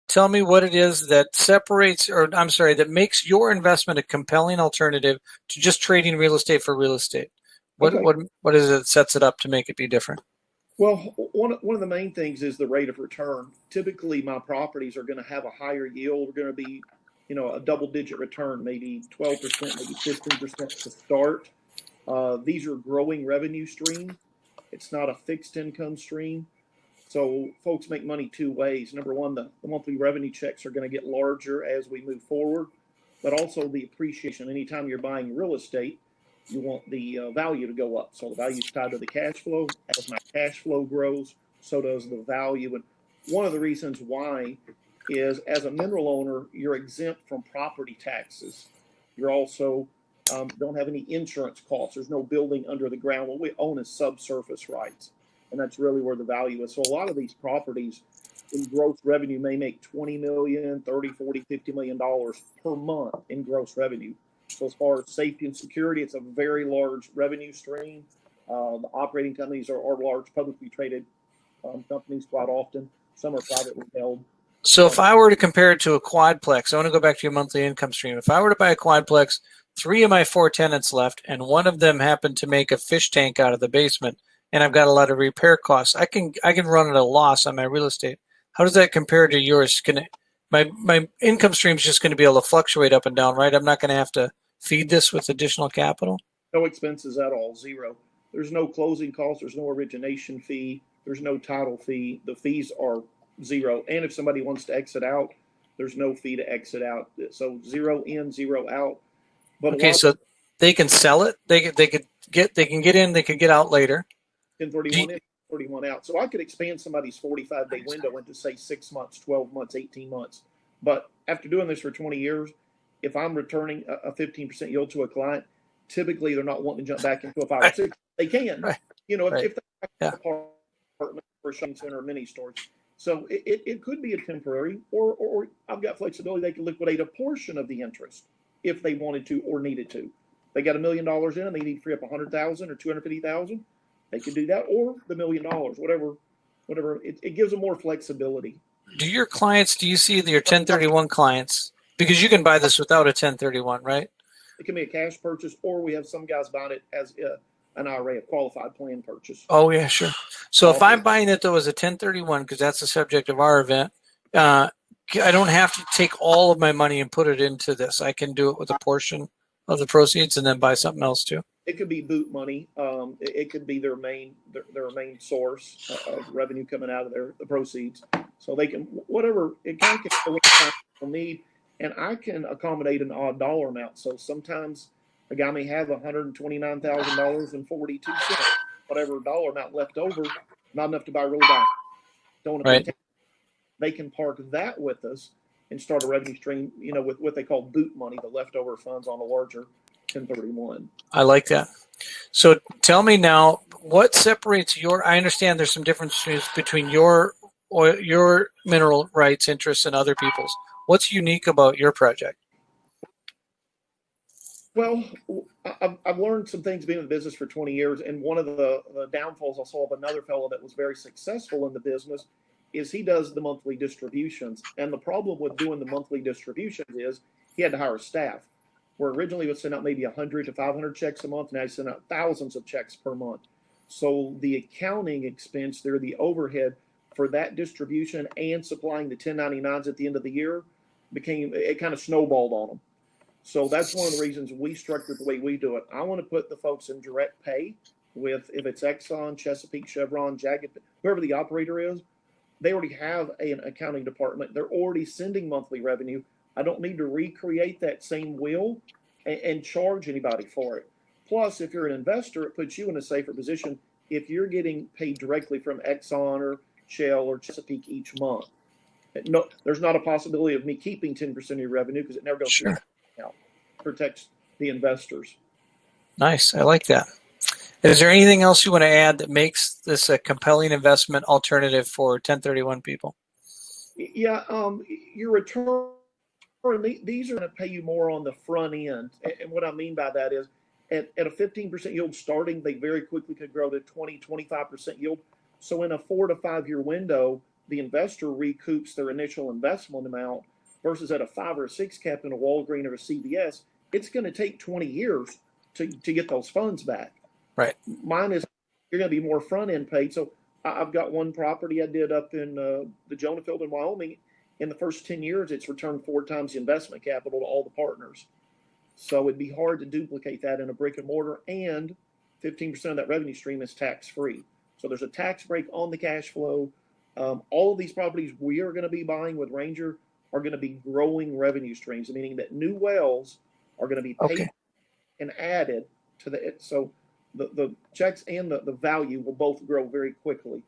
tell me what it is that separates, or I'm sorry, that makes your investment a compelling alternative to just trading real estate for real estate. What Okay. what what is it that sets it up to make it be different? Well, one of the main things is the rate of return. Typically, my properties are going to have a higher yield. We're going to be, a double-digit return, maybe 12%, maybe 15% to start. These are growing revenue streams. It's not a fixed income stream. So folks make money two ways. Number one, the monthly revenue checks are going to get larger as we move forward, but also the appreciation. Anytime you're buying real estate, you want the value to go up. So the value is tied to the cash flow. As my cash flow grows, so does the value. And one of the reasons why is as a mineral owner, you're exempt from property taxes. You're also don't have any insurance costs. There's no building under the ground. What we own is subsurface rights, and that's really where the value is. So a lot of these properties in gross revenue may make 20 million, 30, 40, 50 million dollars per month in gross revenue. So as far as safety and security, it's a very large revenue stream. The operating companies are large, publicly traded companies quite often. Some are privately held. So if I were to compare it to a quadplex, I want to go back to your monthly income stream. If I were to buy a quadplex, 3 of my 4 tenants left, and one of them happened to make a fish tank out of the basement, and I've got a lot of repair costs, I can run at a loss on my real estate. How does that compare to yours? My income stream is just going to be able to fluctuate up and down, right? I'm not going to have to feed this with additional capital. No expenses at all, zero. There's no closing costs. There's no origination fee. There's no title fee. The fees are zero. And if somebody wants to exit out, there's no fee to exit out. So zero in, zero out. But okay, so they can sell it. They can get in. They could get out later. 1031 in, 31 out. So I could expand somebody's 45-day window into say 6 months, 12 months, 18 months. But after doing this for 20 years, if I'm returning a 15% yield to a client, typically they're not wanting to jump back into a 5 or 6. They can, right. If they have an apartment or a shopping center or mini stores. So it could be a temporary, or I've got flexibility. They can liquidate a portion of the interest if they wanted to or needed to. They got $1 million in and they need to free up 100,000 or 250,000. They could do that, or the $1 million, whatever. It gives them more flexibility. Do you see your 1031 clients? Because you can buy this without a 1031, right? It can be a cash purchase, or we have some guys buying it as an IRA, a qualified plan purchase. Oh, yeah, sure. So if I'm buying it, though, as a 1031, because that's the subject of our event, I don't have to take all of my money and put it into this. I can do it with a portion of the proceeds and then buy something else, too. It could be boot money. It could be their main source of revenue coming out of the proceeds. So they can, whatever, it kind of what people need. And I can accommodate an odd dollar amount. So sometimes a guy may have $129,000.42, whatever dollar amount left over, not enough to buy a real dime. Don't right. They can park that with us and start a revenue stream, with what they call boot money, the leftover funds on a larger 1031. I like that. So tell me now, what separates I understand there's some differences between your mineral rights interests and other people's. What's unique about your project? Well, I've learned some things being in the business for 20 years, and one of the downfalls I saw of another fellow that was very successful in the business is he does the monthly distributions. And the problem with doing the monthly distributions is he had to hire staff, where originally he would send out maybe 100 to 500 checks a month. Now he send out thousands of checks per month. So the accounting expense there, the overhead for that distribution and supplying the 1099s at the end of the year it kind of snowballed on them. So that's one of the reasons we structured the way we do it. I want to put the folks in direct pay with, if it's Exxon, Chesapeake, Chevron, Jagged, whoever the operator is, they already have an accounting department. They're already sending monthly revenue. I don't need to recreate that same wheel and charge anybody for it. Plus, if you're an investor, it puts you in a safer position if you're getting paid directly from Exxon or Shell or Chesapeake each month. No, there's not a possibility of me keeping 10% of your revenue because it never goes through. Protects the investors. Nice. I like that. Is there anything else you want to add that makes this a compelling investment alternative for 1031 people? Yeah, your return, these are going to pay you more on the front end. And what I mean by that is at a 15% yield starting, they very quickly could grow to 20, 25% yield. So in a 4 to 5 year window, the investor recoups their initial investment amount versus at a 5 or a 6 cap in a Walgreens or a CVS, it's going to take 20 years to get those funds back. Right. Mine is, you're going to be more front end paid. So I've got one property I did up in the Jonah Field in Wyoming. In the first 10 years, it's returned 4 times the investment capital to all the partners. So it'd be hard to duplicate that in a brick and mortar, and 15% of that revenue stream is tax free. So there's a tax break on the cash flow. All of these properties we are going to be buying with Ranger are going to be growing revenue streams, meaning that new wells are going to be paid and added to the, so the checks and the value will both grow very quickly